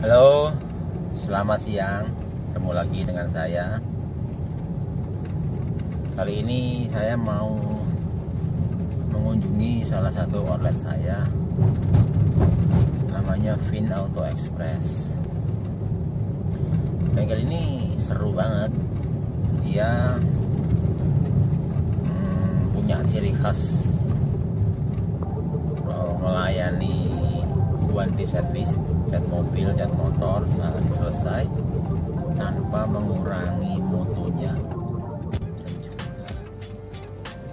Halo, selamat siang. Ketemu lagi dengan saya. Kali ini saya mau mengunjungi salah satu outlet saya. Namanya Vin Auto Express. Bengkel ini seru banget. Dia punya ciri khas melayani one day service, cat mobil, cat motor sehari selesai tanpa mengurangi mutunya.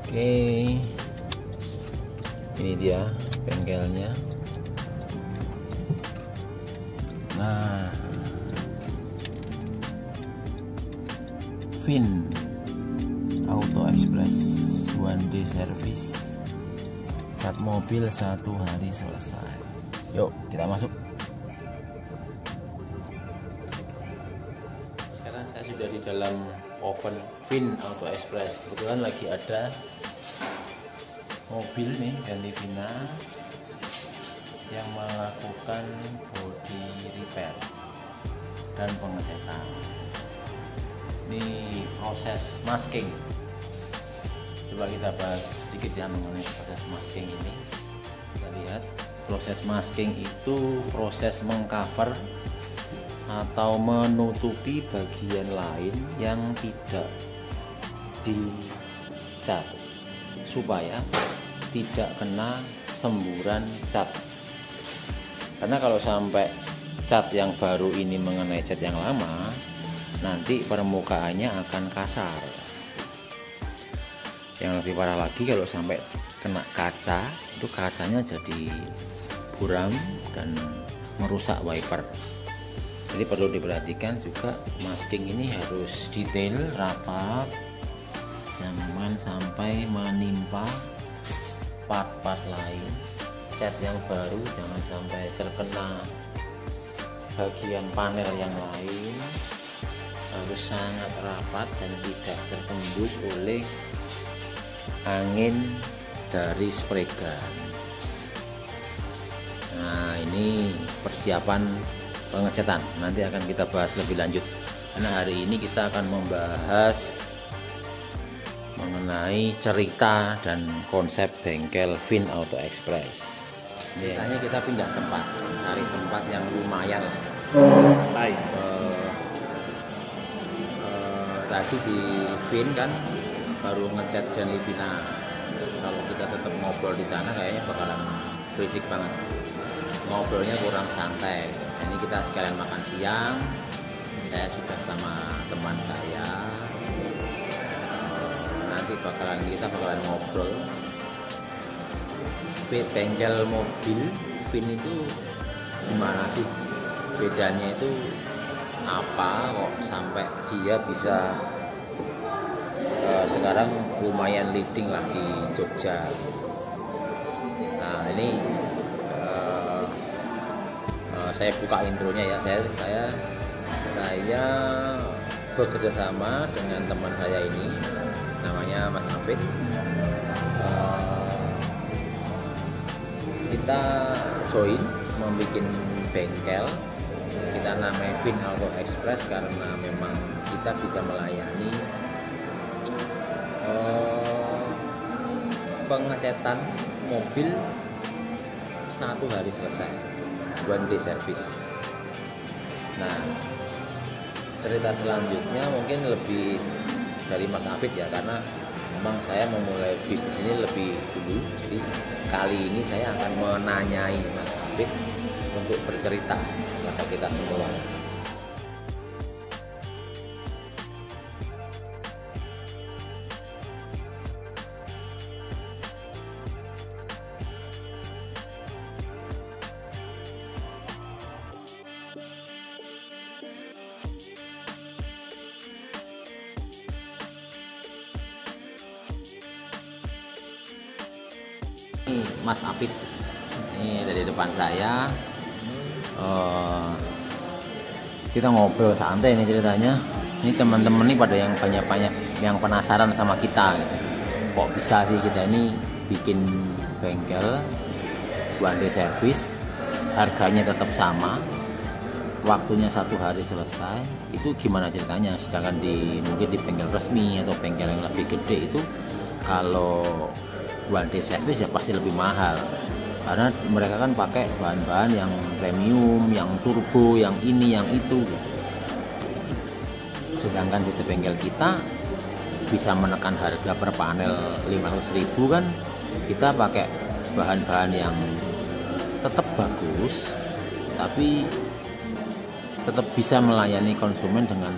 Oke, ini dia bengkelnya. Nah, Vin Auto Express one day service, cat mobil 1 hari selesai. Yuk kita masuk. Sekarang saya sudah di dalam oven Vin Auto Express. Kebetulan lagi ada mobil nih ganti Vina yang melakukan body repair dan pengecekan. Ini proses masking. Coba kita bahas sedikit ya mengenai proses masking ini. Kita lihat, proses masking itu proses mengcover atau menutupi bagian lain yang tidak dicat supaya tidak kena semburan cat. Karena kalau sampai cat yang baru ini mengenai cat yang lama, nanti permukaannya akan kasar. Yang lebih parah lagi kalau sampai kena kaca, itu kacanya jadi buram dan merusak wiper. Jadi perlu diperhatikan juga, masking ini harus detail, rapat, jangan sampai menimpa part-part lain. Cat yang baru jangan sampai terkena bagian panel yang lain, harus sangat rapat dan tidak tertembus oleh angin dari spray gun. Nah, ini persiapan pengecatan, nanti akan kita bahas lebih lanjut. Karena hari ini kita akan membahas mengenai cerita dan konsep bengkel Vin Auto Express. Biasanya kita pindah tempat, cari tempat yang lumayan lah. Tadi di Vin kan baru ngecat Jenny Vina. Kalau kita tetap ngobrol di sana kayaknya bakalan berisik banget. Ngobrolnya kurang santai. Nah, ini kita sekalian makan siang. Saya sudah sama teman saya. Nanti kita bakalan ngobrol. Bengkel mobil Vin itu gimana sih? Bedanya itu apa kok sampai dia bisa sekarang lumayan leading lah di Jogja. Nah, ini saya buka intronya ya. Saya bekerja sama dengan teman saya ini, namanya Mas Afid. Kita join membuat bengkel. Kita namanya Vin Auto Express karena memang kita bisa melayani pengecatan mobil 1 hari selesai, one day service. Nah, cerita selanjutnya mungkin lebih dari Mas Afid ya, karena memang saya memulai bisnis ini lebih dulu. Jadi kali ini saya akan menanyai Mas Afid untuk bercerita kepada kita semua. Ini Mas Afid, ini dari depan saya. Kita ngobrol santai nih ceritanya. Ini teman-teman nih pada yang banyak yang penasaran sama kita gitu. Kok bisa sih kita ini bikin bengkel one day service, harganya tetap sama, waktunya 1 hari selesai, itu gimana ceritanya? Sedangkan mungkin di bengkel resmi atau bengkel yang lebih gede itu kalau one day service ya pasti lebih mahal, karena mereka kan pakai bahan-bahan yang premium, yang turbo, yang ini, yang itu gitu. Sedangkan di bengkel kita bisa menekan harga per panel 500.000 kan, kita pakai bahan-bahan yang tetap bagus tapi tetap bisa melayani konsumen dengan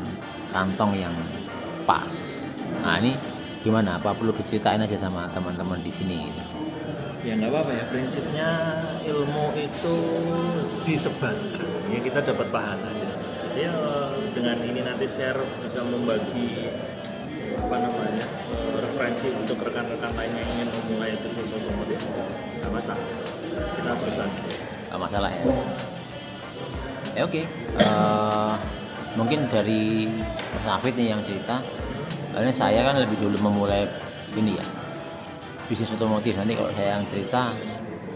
kantong yang pas. Nah ini gimana? Apa perlu diceritain aja sama teman-teman di sini? Ya nggak apa-apa ya, prinsipnya ilmu itu disebarkan. Ya kita dapat pahala aja. Jadi dengan ini nanti share bisa membagi referensi untuk rekan-rekan lain yang ingin memulai bisnis otomotif, nggak masalah. Kita berbagi. Nggak masalah ya. Oke. Mungkin dari Mas Hafid nih yang cerita. Karena saya kan lebih dulu memulai ini ya, bisnis otomotif. Nanti kalau saya yang cerita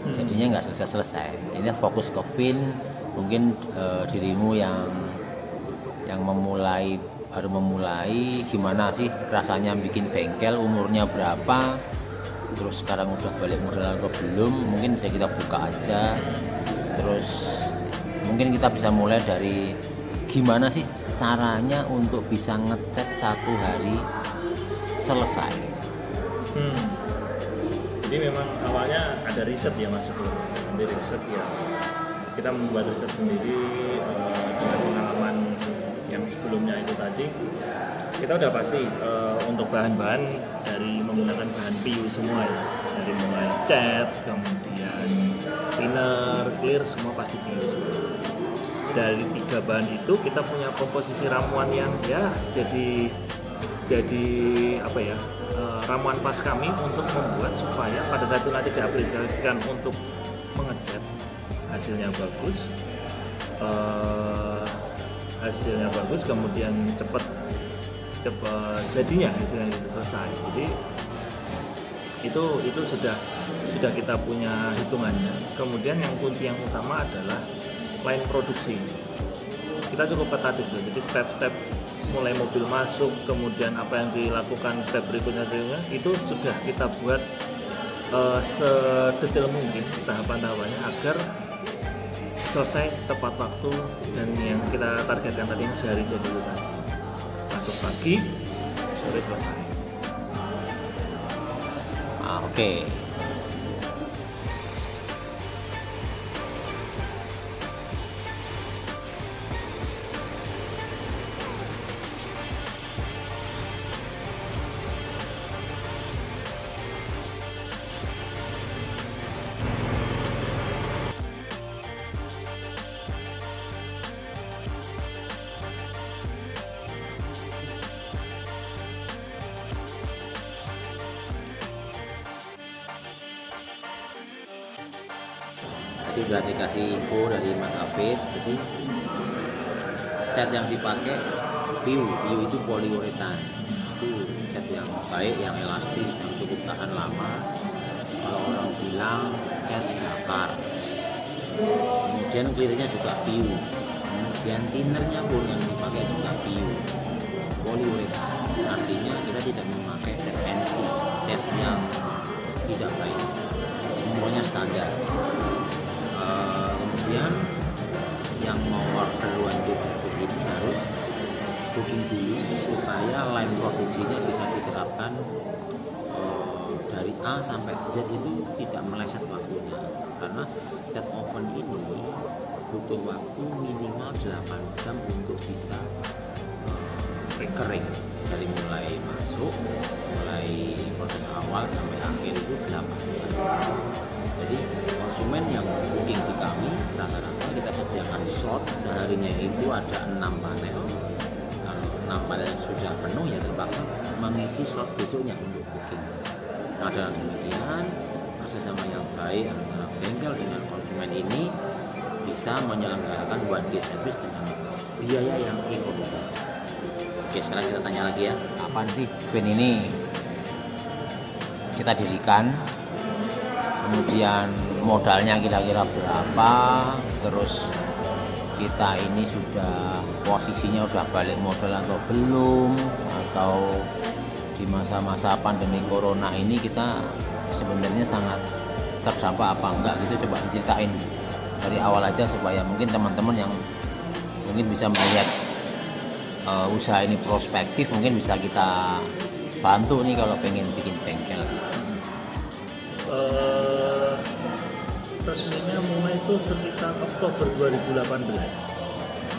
jadinya nggak selesai-selesai. Ini fokus ke Vin. Mungkin dirimu yang baru memulai, gimana sih rasanya bikin bengkel, umurnya berapa, terus sekarang udah balik modal atau belum, mungkin bisa kita buka aja. Terus mungkin kita bisa mulai dari gimana sih caranya untuk bisa ngecat 1 hari selesai. Jadi memang awalnya ada riset ya Mas sebelum. Nanti riset ya kita membuat riset sendiri dengan pengalaman yang sebelumnya itu tadi. Kita udah pasti untuk bahan-bahan dari menggunakan bahan PU semua ya, dari mulai cat, kemudian thinner, clear, semua pasti PU semua. Dari 3 bahan itu kita punya komposisi ramuan yang ya jadi apa ya, ramuan pas kami untuk membuat supaya pada saat itu nanti diaplikasikan untuk mengecat hasilnya bagus, kemudian cepat jadinya hasilnya itu selesai. Jadi itu sudah kita punya hitungannya. Kemudian yang kunci yang utama adalah line produksi. Kita cukup ketat itu, jadi step-step mulai mobil masuk, kemudian apa yang dilakukan step berikutnya itu sudah kita buat sedetail mungkin tahapan-tahapannya agar selesai tepat waktu. Dan yang kita targetkan tadi sehari jadi itu tadi, masuk pagi sore selesai. Oke. Tadi udah dikasih info dari Mas Hafid. Jadi cat yang dipakai PU itu poliuretan. Itu cat yang baik, yang elastis, yang cukup tahan lama. Kalau orang bilang cat bakar. Kemudian clearnya juga PU. Kemudian thinnernya pun yang dipakai juga PU, poliuretan. Artinya kita tidak memakai cat NC, cat yang tidak baik. Semuanya standar. Kemudian yang mau order one day service ini harus booking dulu supaya line produksinya bisa diterapkan dari A sampai Z itu tidak meleset waktunya, karena cat oven ini butuh waktu minimal 8 jam untuk bisa kering, dari mulai masuk, mulai proses awal sampai akhir itu 8 jam. Jadi konsumen yang booking di kami rata-rata kita sediakan slot seharinya itu ada 6 panel. Kalau 6 panel sudah penuh ya terpaksa mengisi slot besoknya untuk booking. Nah dengan demikian kerjasama yang baik antara bengkel dengan konsumen ini bisa menyelenggarakan one day service dengan biaya yang ekonomis. Oke, sekarang kita tanya lagi ya, kapan sih Vin ini kita dirikan? Kemudian modalnya kira-kira berapa, terus kita ini sudah posisinya udah balik modal atau belum, atau di masa-masa pandemi corona ini kita sebenarnya sangat terdampak apa enggak gitu. Coba diceritain dari awal aja supaya mungkin teman-teman yang mungkin bisa melihat usaha ini prospektif, mungkin bisa kita bantu nih kalau pengen bikin bengkel. Resminya mulai itu sekitar Oktober 2018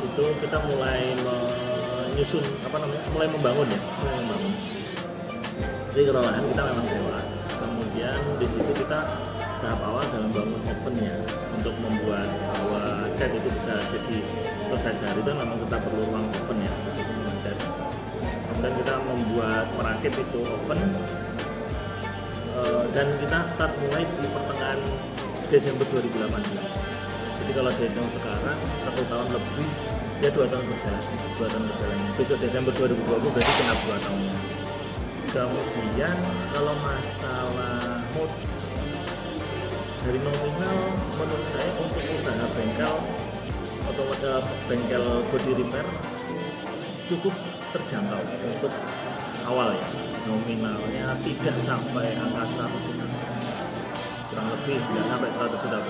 itu kita mulai menyusun mulai membangun. Jadi kalau lahan kita memang sewa, kemudian di situ kita tahap awal dalam bangun ovennya untuk membuat bahwa cat itu bisa jadi selesai sehari itu memang kita perlu ruang oven ya khusus untuk cat. Kemudian kita merakit itu oven dan kita start mulai di pertengahan Desember 2018. Jadi kalau dihitung sekarang 1 tahun lebih, ya 2 tahun berjalan. Besok Desember 2020 berarti kena 2 tahunnya. Kemudian kalau masalah dari nominal, menurut saya untuk usaha bengkel atau bengkel body repair cukup terjangkau untuk awal ya. Nominalnya tidak sampai angka 100 juta, kurang lebih tidak sampai 100 juta.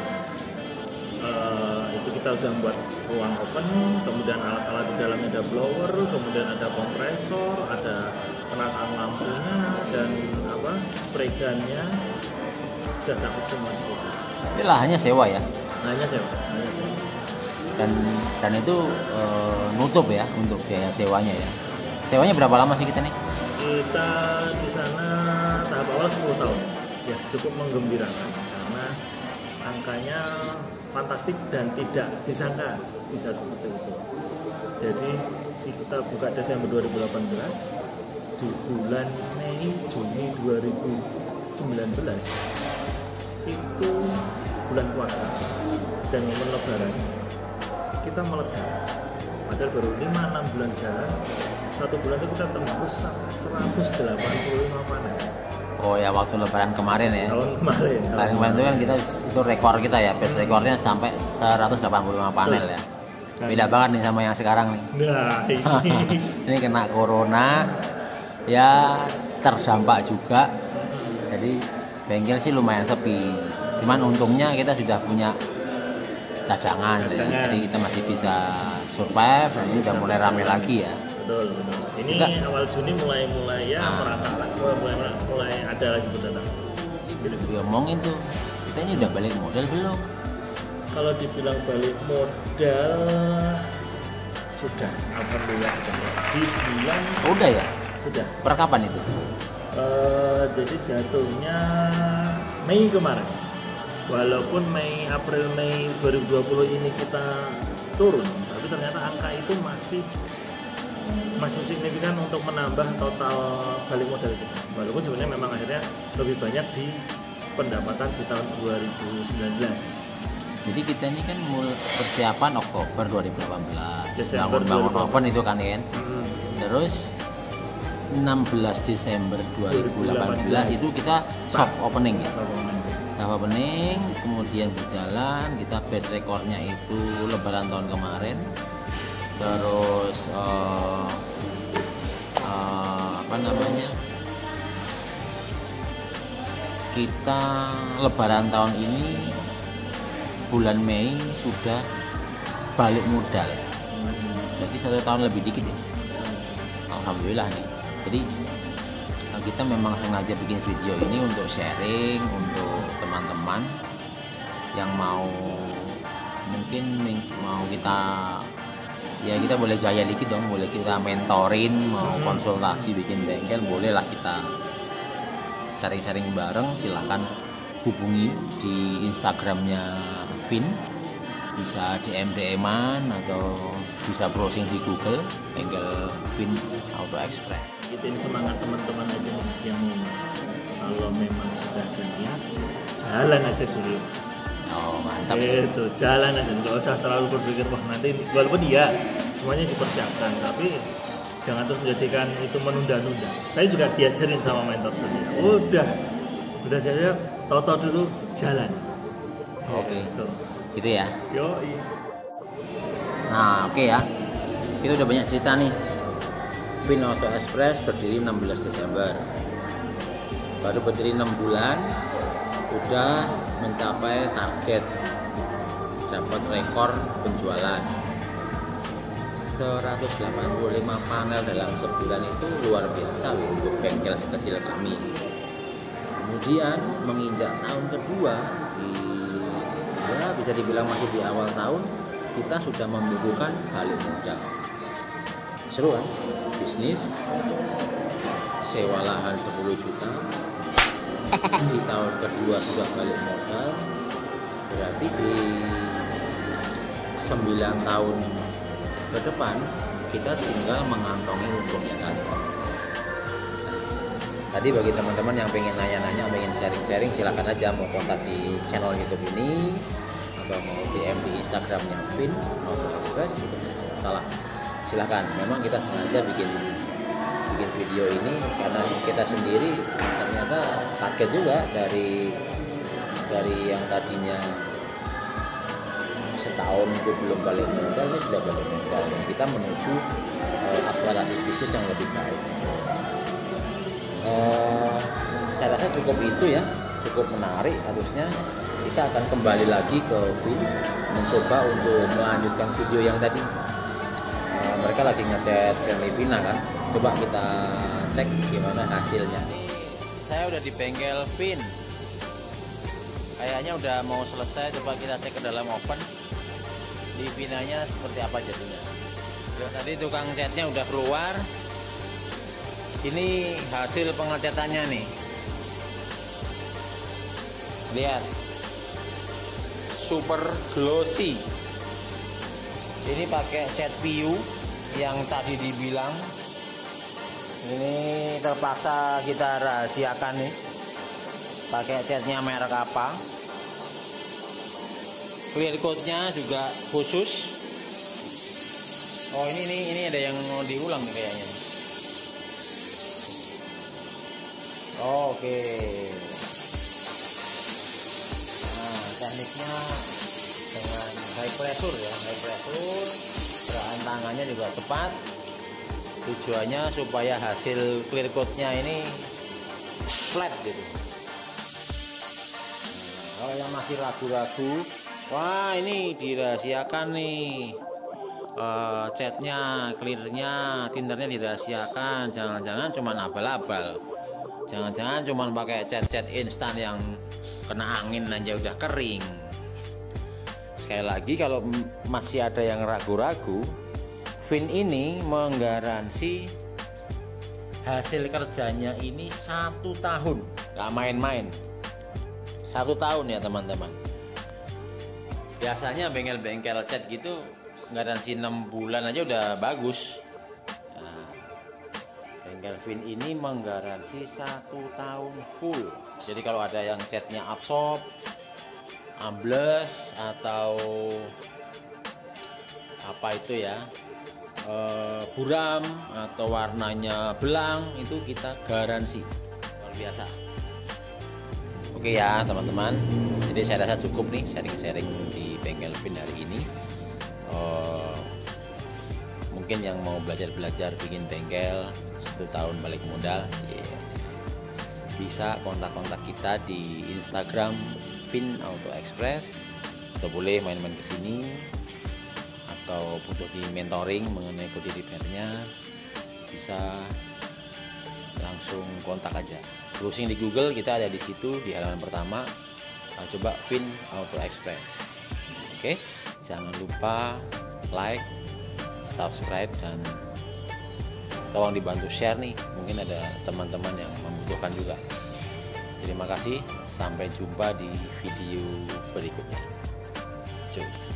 Itu kita udah membuat ruang oven, kemudian alat-alat di dalamnya ada blower, kemudian ada kompresor, ada penataan lampunya dan spray gunnya sudah dapat semua di situ. Ini lahannya sewa ya? Lahannya sewa. Dan itu nutup ya untuk biaya sewanya ya. Sewanya berapa lama sih kita nih? Kita di sana tahap awal 10 tahun. Ya, cukup menggembirakan karena angkanya fantastik dan tidak disangka bisa seperti itu. Jadi kita buka Desember 2018, di bulan Mei Juni 2019 itu bulan puasa dan momen lebaran kita meledak. Padahal baru 5-6 bulan jalan, 1 bulan itu kita tembus 185 panen. Oh ya, waktu lebaran kemarin ya. Tahun kemarin itu kan itu rekor kita ya, best rekornya sampai 185 panel ya. Beda banget nih sama yang sekarang nih. Nah, ini kena corona ya, terdampak juga. Jadi bengkel sih lumayan sepi. Cuman untungnya kita sudah punya cadangan. Ya. Jadi kita masih bisa survive. Dan ini udah mulai rame lagi ya. Betul. Ini kita, awal Juni mulai ya mulai ada lagi berdatang. Kita juga ngomongin tuh, kita ini udah balik modal belum? Kalau dibilang balik modal sudah, alhamdulillah sudah. Dibilang udah ya? Sudah. Per kapan itu? Jadi jatuhnya Mei kemarin. Walaupun April Mei 2020 ini kita turun, tapi ternyata angka itu masih signifikan untuk menambah total balik modal kita. Walaupun sebenarnya memang akhirnya lebih banyak di pendapatan di tahun 2019. Jadi kita ini kan mulai persiapan Oktober 2018, bangun oven itu kan ya. Terus 16 Desember 2018 itu kita soft opening ya. Soft opening, kemudian berjalan, kita best rekornya itu lebaran tahun kemarin. Terus kita lebaran tahun ini bulan Mei sudah balik modal. Jadi 1 tahun lebih dikit ya. Alhamdulillah nih. Jadi kita memang sengaja bikin video ini untuk sharing untuk teman-teman yang mungkin mau kita boleh gaya dikit dong, boleh kita mentorin, mau konsultasi bikin bengkel, bolehlah kita sharing-sharing bareng. Silahkan hubungi di Instagramnya Vin, bisa DM-an atau bisa browsing di Google bengkel Vin Auto Express. Bikin semangat teman-teman aja yang kalau memang sudah niat, jalan aja dulu. Oh mantap. Itu jalan aja, nggak usah terlalu berpikir wah nanti, walaupun iya semuanya dipersiapkan, tapi jangan terus menjadikan itu menunda-nunda. Saya juga diajarin sama mentor saya. Udah saya tahu-tahu dulu jalan. Oke. Gitu ya. Yo. Nah oke ya, kita udah banyak cerita nih. Vin Auto Express berdiri 16 Desember, baru berdiri 6 bulan udah mencapai target, dapat rekor penjualan 185 panel dalam sebulan. Itu luar biasa loh untuk bengkel sekecil kami. Kemudian menginjak tahun kedua, ya bisa dibilang masih di awal tahun, kita sudah membukukan balik modal. Seru kan? Bisnis sewa lahan 10 juta di tahun kedua sudah balik modal, berarti di 9 tahun ke depan kita tinggal mengantongi untungnya saja. Tadi bagi teman-teman yang pengen nanya-nanya, pengen sharing-sharing, silakan aja mau kontak di channel YouTube ini atau mau DM di Instagramnya Vin Auto Express. Salah, silakan. Memang kita sengaja bikin video ini karena kita sendiri ternyata kaget juga dari yang tadinya setahun itu belum balik modal, ini sudah balik modal. Kita menuju akselerasi bisnis yang lebih baik. Saya rasa cukup itu ya, cukup menarik. Harusnya kita akan kembali lagi ke Vin, mencoba untuk melanjutkan video yang tadi. Mereka lagi ngecat Remy Vina kan, coba kita cek gimana hasilnya. Saya udah di bengkel Vin, kayaknya udah mau selesai. Coba kita cek ke dalam oven, di Vinanya seperti apa jadinya. Tadi tukang catnya udah keluar. Ini hasil pengecatannya nih. Lihat, super glossy. Ini pakai cat PU yang tadi dibilang. Ini terpaksa kita rahasiakan nih, pakai catnya merek apa. Clear coatnya juga khusus. Oh ini ada yang mau diulang nih kayaknya. Oke. Nah, tekniknya dengan high pressure ya, gerakan tangannya juga cepat. Tujuannya supaya hasil clear coatnya ini flat gitu. Kalau yang masih ragu-ragu, wah ini dirahasiakan nih, catnya, clearnya, tindernya dirahasiakan. Jangan-jangan cuma abal-abal, jangan-jangan cuma pakai cat instan yang kena angin aja udah kering. Sekali lagi, kalau masih ada yang ragu-ragu, Vin ini menggaransi hasil kerjanya ini 1 tahun, gak main-main. 1 tahun ya teman-teman. Biasanya bengkel-bengkel cat gitu garansi 6 bulan aja udah bagus. Nah, bengkel Vin ini menggaransi 1 tahun full. Jadi kalau ada yang catnya absorb, ambles, atau apa itu ya, buram atau warnanya belang, itu kita garansi. Luar biasa. Oke ya teman-teman, jadi saya rasa cukup nih sharing-sharing di bengkel Vin hari ini. Mungkin yang mau belajar bikin bengkel 1 tahun balik modal, bisa kontak kita di Instagram Vin Auto Express, atau boleh main-main ke sini, atau butuh di mentoring mengenai body repairnya, bisa langsung kontak aja. Browsing di Google, kita ada di situ di halaman pertama. Coba Vin Auto Express. Oke, jangan lupa like, subscribe, dan tolong dibantu share nih. Mungkin ada teman-teman yang membutuhkan juga. Terima kasih, sampai jumpa di video berikutnya. Cus.